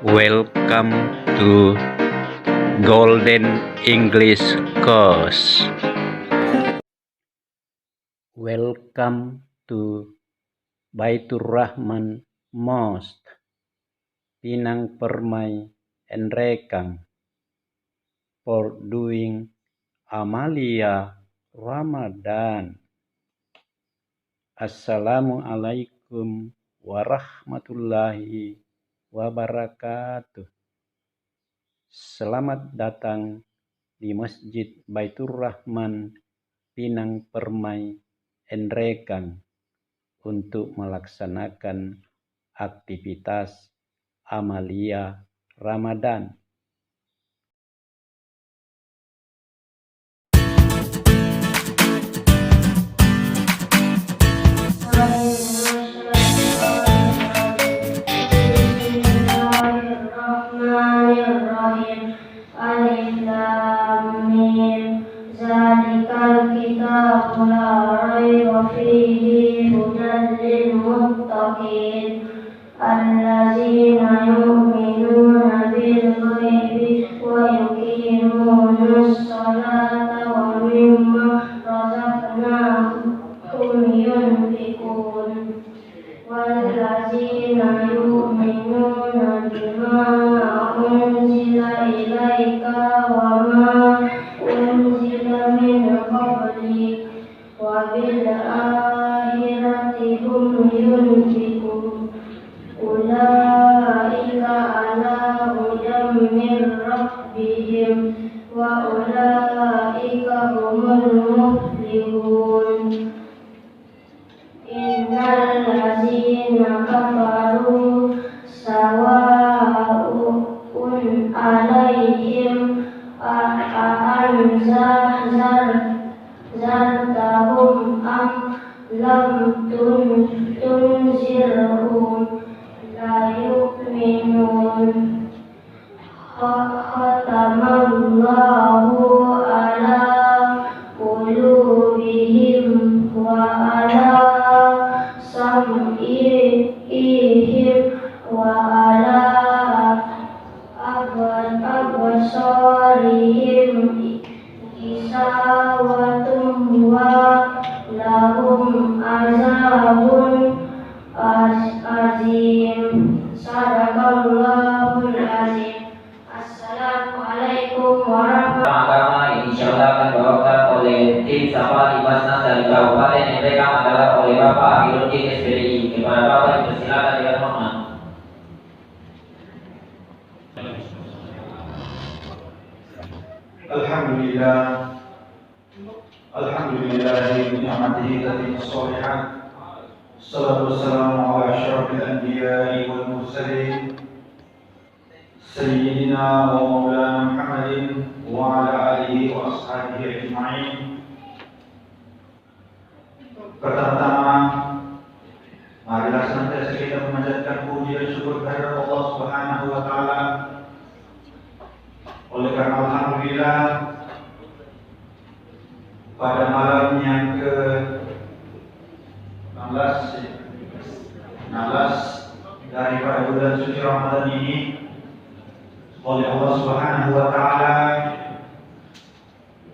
Welcome to Golden English Course. Welcome to Baitur Rahman Mosque, Pinang Permai and Rekang, for doing Amalia Ramadan. Assalamualaikum warahmatullahi wabarakatuh. Selamat datang di Masjid Baitur Rahman Pinang Permai Rekang untuk melaksanakan aktivitas Amalia Ramadan. Alif Lam Mim, Zalikal kitabu la raiba fihi hudan lil muttaqin allazina yu'minuna bil ghaibi wa yuqimunas salata wa mimma razaqnahum yunfiqun wallazina yu'minuna bima unzila ilaika wa ma unzila min qablik wa bil akhirati hum yunfiqun ulaika ala hudan min rabbihim wa ulaika humul muflihun. Innal ladzina kafaru sawa'un alaihim zartahum am lam tunzirhum la yu'minun. Khatamallahu ala qulubihim wa ala sam'ihim wa ala absarihim gishawatum wa lahum azabun azim. Sadaqallahul azim. Assalamualaikum warahmatullahi Agama insyaallah akan dibawakan oleh tim Safa Basnas dari Kabupaten Rekang adalah oleh Bapak Akhirudin SPDI. Kepada Bapak dipersilakan dengan hormat. Alhamdulillah bi ni'matihi tatimmu shalihat. Salatu wassalamu ala asyrafil anbiya'i wal mursalin sayyidina wa maulana Muhammadin wa ala alihi wa ashabihi ajma'in. Pertama-tama, marilah senantiasa kita memanjatkan puji dan syukur kehadirat Allah Subhanahu wa taala. Oleh karena alhamdulillah pada malam yang ke-16 daripada bulan suci Ramadan ini, oleh Allah Subhanahu wa taala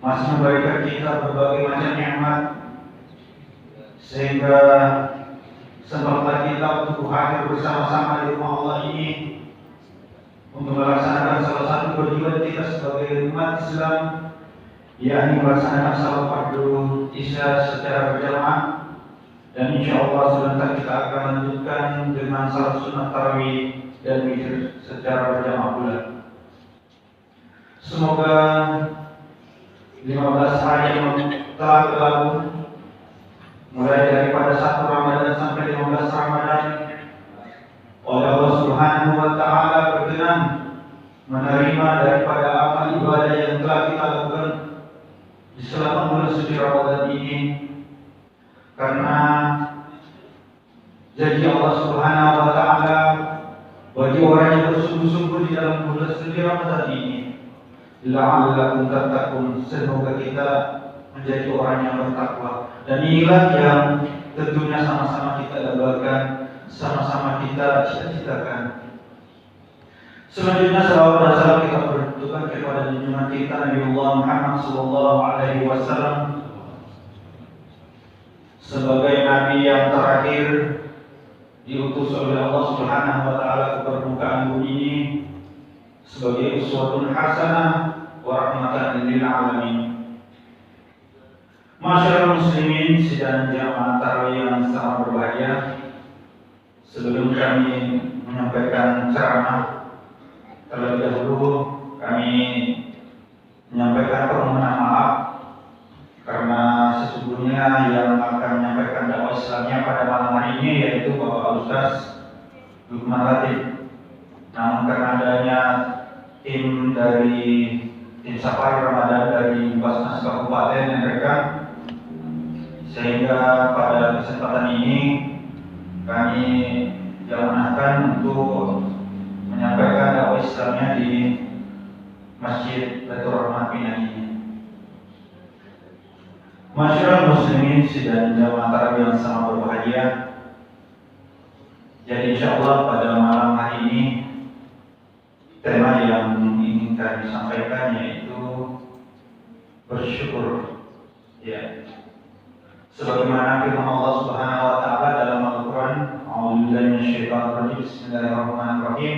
masih memberikan kita berbagai macam nikmat sehingga sempatlah kita untuk hadir bersama-sama di rumah Allah ini untuk melaksanakan salah satu kewajiban kita sebagai umat Islam, yakni melaksanakan salat fardu Isya secara berjamaah, dan insyaallah sebentar kita akan lanjutkan dengan salat sunat tarawih dan witir secara berjamaah pula. Semoga 15 hari yang telah berlalu mulai daripada 1 Ramadan sampai 15 Ramadan oleh Allah Subhanahu wa taala berkenan menerima daripada amal ibadah yang telah kita lakukan di selama bulan suci Ramadan ini, karena janji Allah Subhanahu wa taala bagi orang yang bersungguh-sungguh di dalam bulan suci Ramadan ini, la'allakum tattaqun, semoga kita menjadi orang yang bertakwa. Dan inilah yang tentunya sama-sama kita dambakan, sama-sama kita cita-citakan. Selanjutnya salawat dan salam kita bertujukan kepada junjungan kita Nabiullah Muhammad sallallahu alaihi wasallam sebagai nabi yang terakhir diutus oleh Allah Subhanahu wa taala ke permukaan bumi ini sebagai uswatun hasanah wa rahmatan lil alamin. Masyarakat muslimin sidang jamaah tarawih yang sangat berbahagia, sebelum kami menyampaikan ceramah, terlebih dahulu kami menyampaikan permohonan maaf karena sesungguhnya yang akan menyampaikan dakwah Islamnya pada malam hari ini yaitu Bapak Ustaz Lukman Latif. Namun karena adanya tim Safari Ramadan dari Basnas Kabupaten Ngerekan, sehingga pada kesempatan ini kami diamanahkan untuk menyampaikan dakwah Islamnya di Masjid Baitur Rahman Pinang ini. Masyarakat muslimin sidang jamaah tarawih yang sangat berbahagia. Jadi insyaallah pada malam hari ini tema yang ingin kami sampaikan yaitu bersyukur. Ya. Sebagaimana firman Allah Subhanahu wa taala dalam Al-Qur'an, A'udzubillahi minasyaitonir rajim. Bismillahirrahmanirrahim.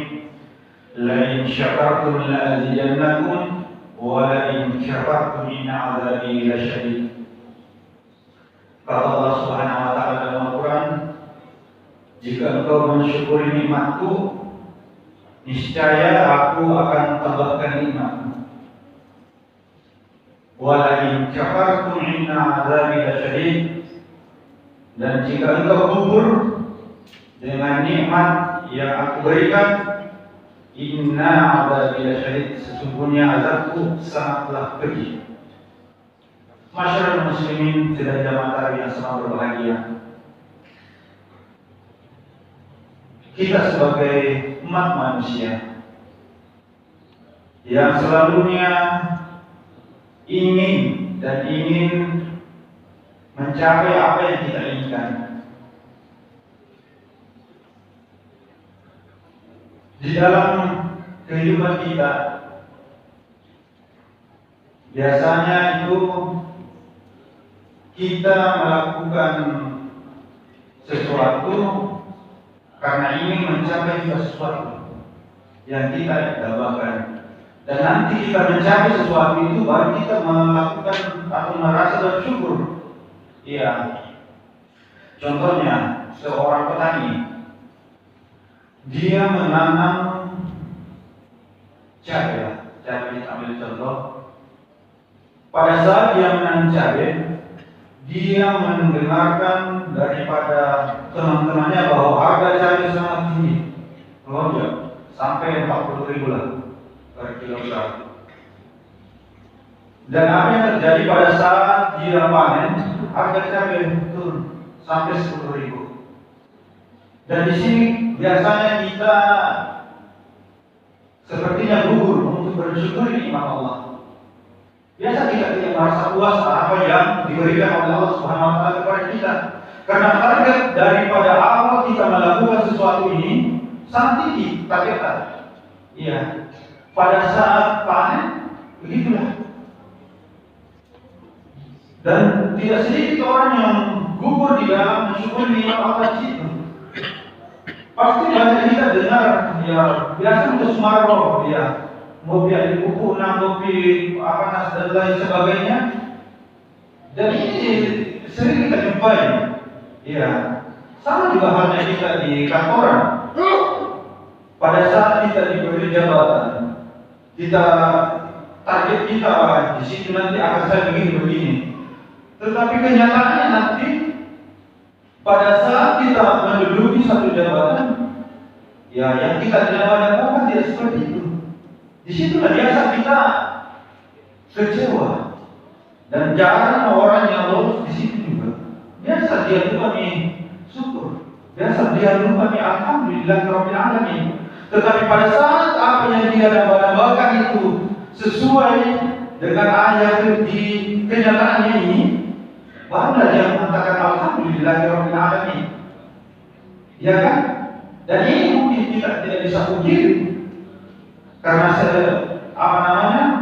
La in syakartum la azidannakum wa la in kafartum inna 'adzabi lasyadid. Kata Allah Subhanahu wa taala dalam Al-Qur'an, jika engkau mensyukuri nikmatku, niscaya aku akan tambahkan nikmatmu. Wa la in kafartum inna 'adzabi lasyadid. Dan jika engkau kufur dengan nikmat yang aku berikan, inna 'adzabi lasyadid, sesungguhnya azabku sangatlah pedih. Masyarakat muslimin tidak jamaah tarawih yang sangat berbahagia. Kita sebagai umat manusia yang selalunya ingin mencapai apa yang kita inginkan. Di dalam kehidupan kita biasanya itu kita melakukan sesuatu karena ingin mencapai sesuatu yang kita idamkan, dan nanti kita mencapai sesuatu itu baru kita melakukan atau merasa bersyukur. Iya. Contohnya seorang petani, dia menanam cabai. Cabai ambil contoh. Pada saat dia menanam cabai, dia mendengarkan daripada teman-temannya bahwa harga cabai sangat tinggi, melonjak sampai 40.000 lah per kilogram. Dan apa yang terjadi pada saat dia panen, harga cabai turun sampai 10.000. Dan di sini biasanya kita sepertinya gugur untuk bersyukur nikmat Allah. Biasa kita tidak merasa puas apa yang diberikan oleh Allah Subhanahu wa taala kepada kita. Karena target daripada awal kita melakukan sesuatu ini sangat tinggi targetnya. Iya. Pada saat panen begitulah. Dan tidak sedikit orang yang gugur di dalam mensyukuri nikmat Allah itu. Pasti banyak kita dengar ya biasa untuk sumarro ya. Ngopi di buku, ngopi dan lain sebagainya. Dan ini sering kita jumpai. Ya, sama juga halnya kita di kantoran. Pada saat kita diberi jabatan, kita target kita di situ nanti akan saya begini. Tetapi kenyataannya nanti pada saat kita menduduki satu jabatan, ya yang kita dapatkan tidak seperti itu. Di situlah biasa kita kecewa, dan jarang orang yang lolos di situ juga. Biasa dia lupa nih syukur, biasa dia lupa nih alhamdulillahirabbil alamin. Tetapi pada saat apa yang dia dambakan itu sesuai dengan ayat di kenyataannya ini, barulah dia mengatakan alhamdulillahirabbil alamin. Ya kan? Dan ini mungkin kita tidak bisa pungkiri karena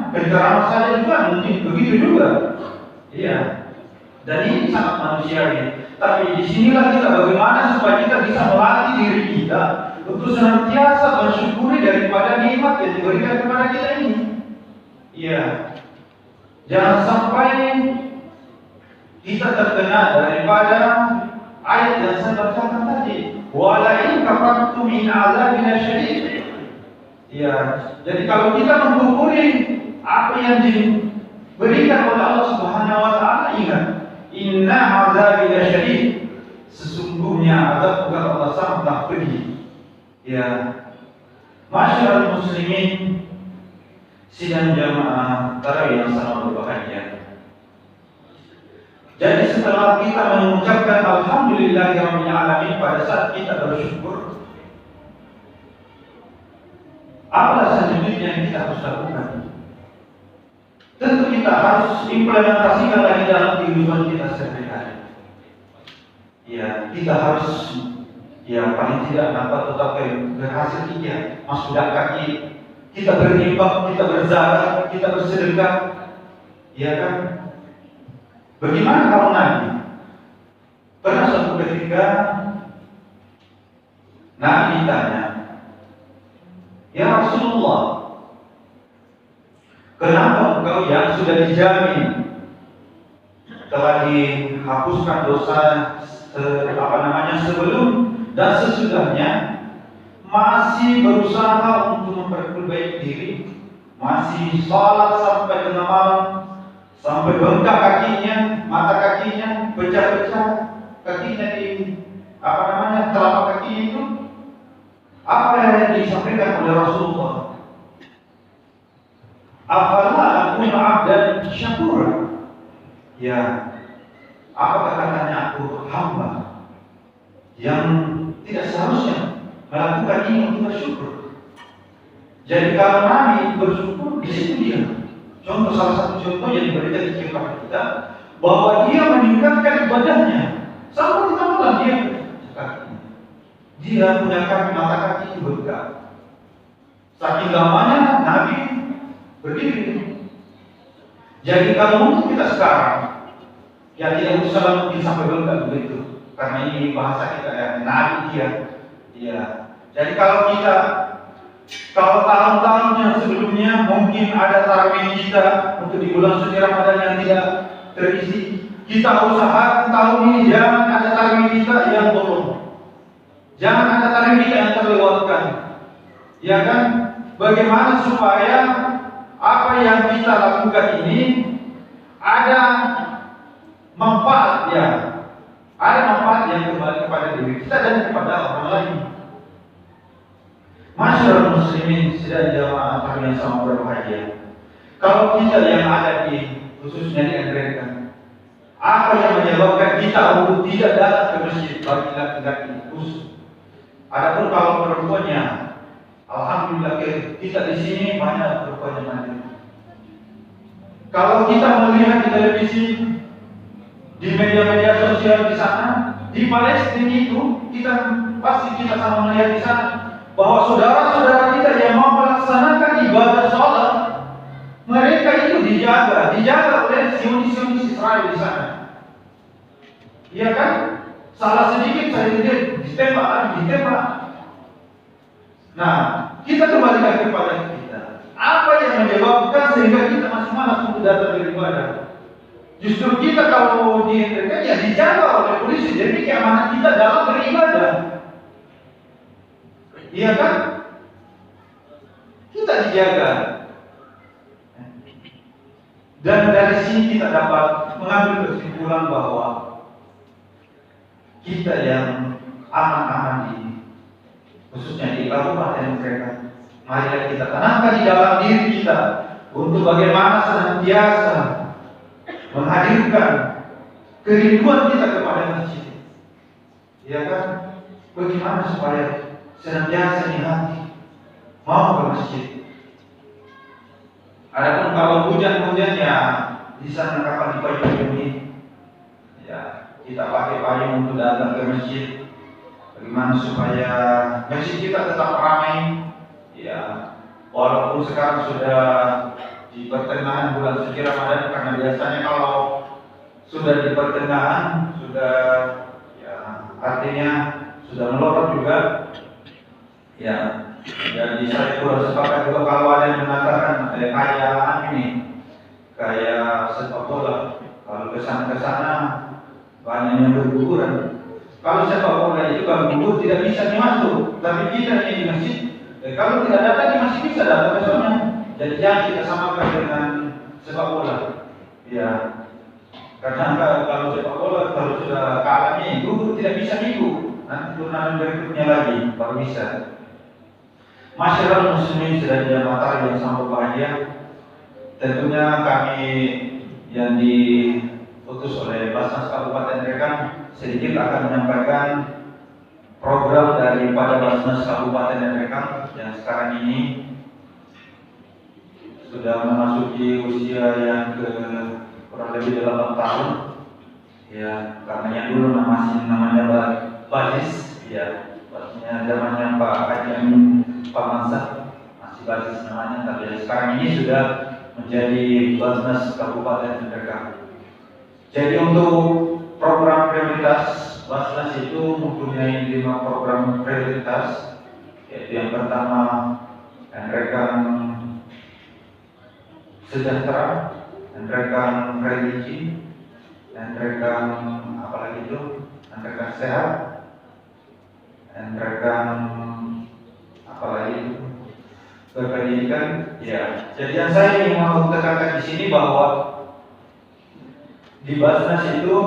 penceramah saja juga mungkin begitu juga. Iya. Dan ini sangat manusiawi. Tapi disinilah kita bagaimana supaya kita bisa melatih diri kita untuk senantiasa bersyukuri daripada nikmat yang diberikan kepada kita ini. Iya. Jangan sampai kita terkena daripada ayat yang saya bacakan tadi. Wala in kafartum min azabin syadid. Ya, jadi kalau kita menghukuri apa yang diberikan oleh Allah Subhanahu wa taala, ingat, inna azabi lasyadid. Sesungguhnya azab Allah sangat pedih. Ya. Masyaallah muslimin, sidang jamaah tarawih yang sangat berbahagia. Jadi setelah kita mengucapkan alhamdulillahirabbil alamin pada saat kita bersyukur, apa selanjutnya yang kita harus lakukan? Tentu kita harus implementasikan lagi dalam kehidupan kita sehari-hari. Ya, kita harus paling tidak tetap berhasil kita masuk kaki, kita berinfak, kita berzakat, kita bersedekah, ya kan? Bagaimana kalau Nabi? Pernah suatu ketika Nabi ditanya, ya Rasulullah, kenapa engkau yang sudah dijamin telah dihapuskan dosa sebelum dan sesudahnya masih berusaha untuk memperbaiki diri, masih sholat sampai tengah malam, sampai bengkak kakinya, mata kakinya pecah-pecah, kakinya telapak kakinya itu. Apa yang disampaikan oleh Rasulullah? Afala akuna abdan syakura. Ya, apa katanya aku hamba yang tidak seharusnya melakukan ini untuk bersyukur. Jadi kalau Nabi bersyukur, di situ dia. Contoh, salah satu contoh yang diberikan kepada kita, bahwa dia meningkatkan ibadahnya sampai kita malam dia punya kaki, mata kaki itu bengkak. Saking lamanya Nabi berdiri. Jadi kalau untuk kita sekarang, ya tidak usah mungkin sampai bengkak begitu, karena ini bahasa kita ya, Nabi dia. Ya. Jadi kalau tahun-tahun yang sebelumnya mungkin ada tarawih kita untuk di bulan suci Ramadan yang tidak terisi, kita usahakan tahun ini jangan ada tarawih kita yang bolong, jangan ada tarawih kita yang terlewatkan. Ya kan? Bagaimana supaya apa yang kita lakukan ini ada manfaat, ya, ada manfaat yang kembali kepada diri kita dan kepada orang lain. Masyarakat muslimin sedang jamaah tarawih yang sama berbahagia. Kalau kita yang ada di khususnya di Amerika, apa yang menyebabkan kita untuk tidak datang ke masjid bagi laki-laki khusus? Adapun kalau perempuannya, alhamdulillah kita di sini banyak perempuan yang hadir. Kalau kita melihat di televisi, di media-media sosial di sana, di Palestina itu kita sama melihat di sana bahwa saudara-saudara kita yang mau melaksanakan ibadah sholat, mereka itu dijaga oleh Zionis Israel di sana. Iya kan? Salah sedikit saya ditembak. Nah, kita kembalikan kepada kita. Apa yang menyebabkan sehingga kita masih malas untuk datang beribadah? Justru kita kalau di Indonesia ya dijaga oleh polisi, jadi keamanan kita dalam beribadah. Iya kan? Kita dijaga. Dan dari sini kita dapat mengambil kesimpulan bahwa kita yang aman-aman ini, khususnya di kabupaten mereka, mari kita tanamkan di dalam diri kita untuk bagaimana senantiasa menghadirkan kerinduan kita kepada masjid. Ya kan? Bagaimana supaya senantiasa di hati mau ke masjid. Adapun kalau hujan-hujan ya di sana kapan dipayung ini, ya kita pakai payung untuk datang ke masjid. Bagaimana supaya masjid kita tetap ramai, ya walaupun sekarang sudah di pertengahan bulan suci Ramadan, karena biasanya kalau sudah di pertengahan sudah ya artinya sudah melorot juga ya. Jadi saya kurang sepakat juga kalau ada yang mengatakan kayak ini kayak sepak bola, kalau kesana banyak yang berguguran. Kalau sepak bola itu kalau gugur tidak bisa masuk, tapi kita ini di masjid kalau tidak datang masih bisa datang besoknya. Jadi jangan kita samakan dengan sepak bola ya, karena kalau sepak bola kalau sudah kalahnya gugur tidak bisa minggu, nanti turnamen berikutnya lagi baru bisa. Masyarakat muslimin sedang jamaah yang sangat bahagia. Tentunya kami yang diutus oleh Basnas Kabupaten Nrekang sedikit akan menyampaikan program daripada Basnas Kabupaten Nrekang yang sekarang ini sudah memasuki usia yang kurang lebih 8 tahun. Ya, karena yang dulu masih namanya Basis, ya, pastinya zamannya Pak Haji Amin Pak Mansah masih Basis namanya, tapi sekarang ini sudah menjadi Basnas Kabupaten Nrekang. Jadi untuk program prioritas Basnas itu mempunyai 5 program prioritas, yaitu yang pertama Nrekang Sejahtera, Nrekang Religi, Nrekang apalagi itu, Nrekang Sehat, Nrekang apalagi itu, berpendidikan. Ya, jadi yang saya ingin mau tekankan di sini bahwa di Basnas itu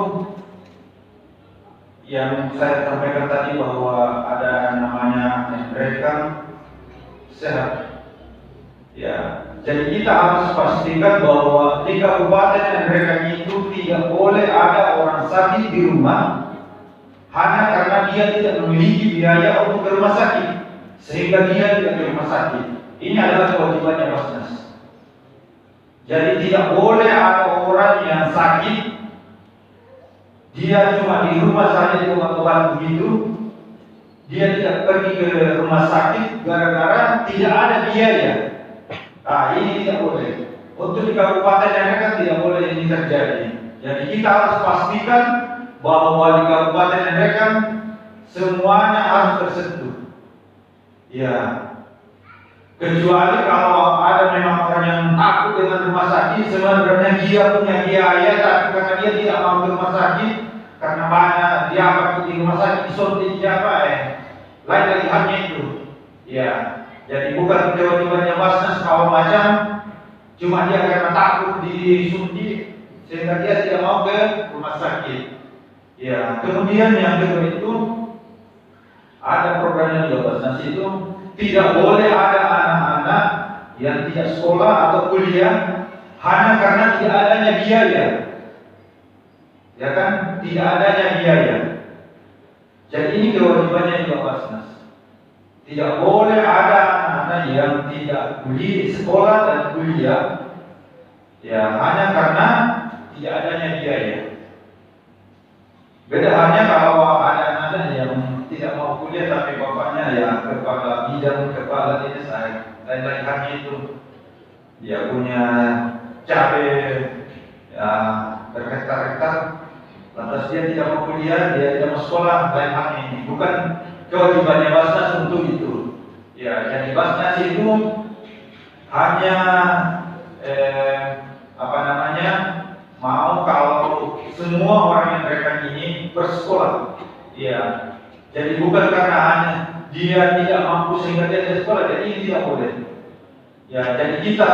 yang saya sampaikan tadi bahwa ada namanya Nrekang Sehat. Ya, jadi kita harus pastikan bahwa di Kabupaten Nrekang itu tidak boleh ada orang sakit di rumah hanya karena dia tidak memiliki biaya untuk ke rumah sakit, sehingga dia tidak ke rumah sakit. Ini adalah kewajibannya Basnas. Jadi tidak boleh ada orang yang sakit, dia cuma di rumah saja di obat-obat begitu, dia tidak pergi ke rumah sakit gara-gara tidak ada biaya. Nah, ini tidak boleh. Untuk di Kabupaten Nrekang tidak boleh ini terjadi. Jadi kita harus pastikan bahwa di Kabupaten Nrekang semuanya harus tersentuh. Ya, kecuali kalau ada memang orang yang takut dengan rumah sakit, sebenarnya dia punya biaya, tapi karena dia tidak mau ke rumah sakit, karena banyak dia akan di rumah sakit disuntik siapa lain dari haknya itu. Ya, jadi bukan kewajibannya Basnas kalau macam cuma dia karena takut disuntik sehingga dia tidak mau ke rumah sakit. Ya, kemudian yang kedua itu ada programnya juga Basnas itu tidak boleh ada anak-anak yang tidak sekolah atau kuliah hanya karena tidak adanya biaya. Ya kan, tidak adanya biaya. Jadi ini kewajibannya juga Basnas. Tidak boleh ada anak-anak yang tidak kuliah, sekolah dan kuliah ya hanya karena tidak adanya biaya. Beda halnya kalau ada anak-anak yang tidak mau kuliah tapi bapaknya ya kepala bidang, kepala desa, dan lain-lain itu dia punya cabai ya berhektar-hektar, lantas dia tidak mau kuliah, dia tidak mau sekolah, lain hal ini bukan kewajibannya Basnas untuk itu. Ya, jadi Basnas itu hanya mau kalau semua orang yang mereka ini bersekolah. Ya, jadi bukan karena hanya dia tidak mampu sehingga dia tidak sekolah, jadi ini tidak boleh. Ya, jadi kita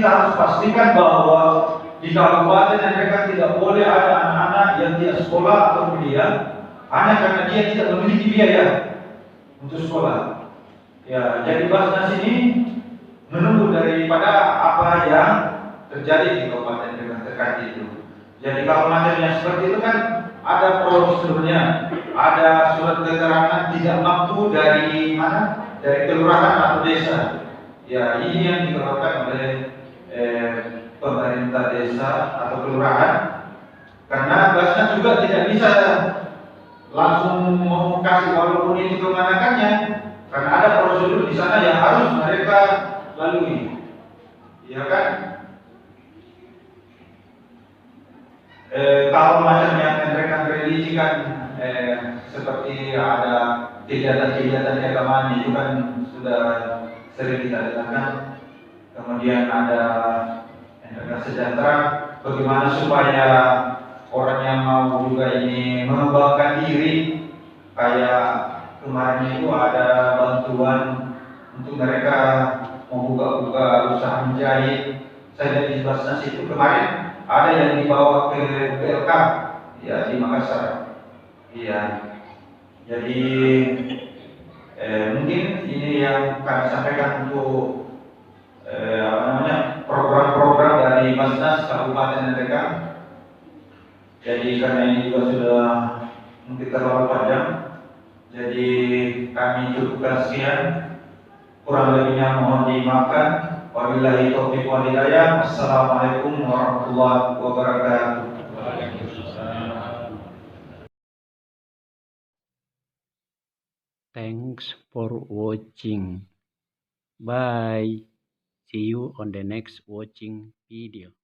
harus pastikan bahwa di kabupaten mereka tidak boleh ada anak-anak yang tidak sekolah atau kuliah hanya karena dia tidak memiliki biaya untuk sekolah. Ya, jadi Basnas ini menunggu daripada apa yang terjadi di kabupaten terkait itu. Jadi kalau macamnya seperti itu kan ada prosedurnya, ada surat keterangan tidak mampu dari mana? Dari kelurahan atau desa. Ya, ini yang dikeluarkan oleh pemerintah desa atau kelurahan. Karena Basnas juga tidak bisa langsung mau kasih walaupun itu kemanakannya, Karena ada prosedur di sana yang harus mereka lalui, ya kan? Kalau macam yang mereka religi kan seperti ada kegiatan-kegiatan keagamaan itu kan sudah sering kita dengarkan. Kemudian ada energi sejahtera, bagaimana supaya orang yang mau juga ini mengembangkan diri, kayak kemarin itu ada bantuan untuk mereka membuka usaha menjahit. Saya lihat di Basnas itu kemarin ada yang dibawa ke BLK ya di Makassar. Iya. Jadi mungkin ini yang kami sampaikan untuk program-program dari Basnas Kabupaten Nrekang. Jadi karena ini juga sudah mungkin terlalu panjang, jadi kami cukupkan sekian. Kurang lebihnya mohon dimaafkan. Wabillahi taufiq wal hidayah. Wassalamualaikum warahmatullahi wabarakatuh. Thanks for watching. Bye. See you on the next watching video.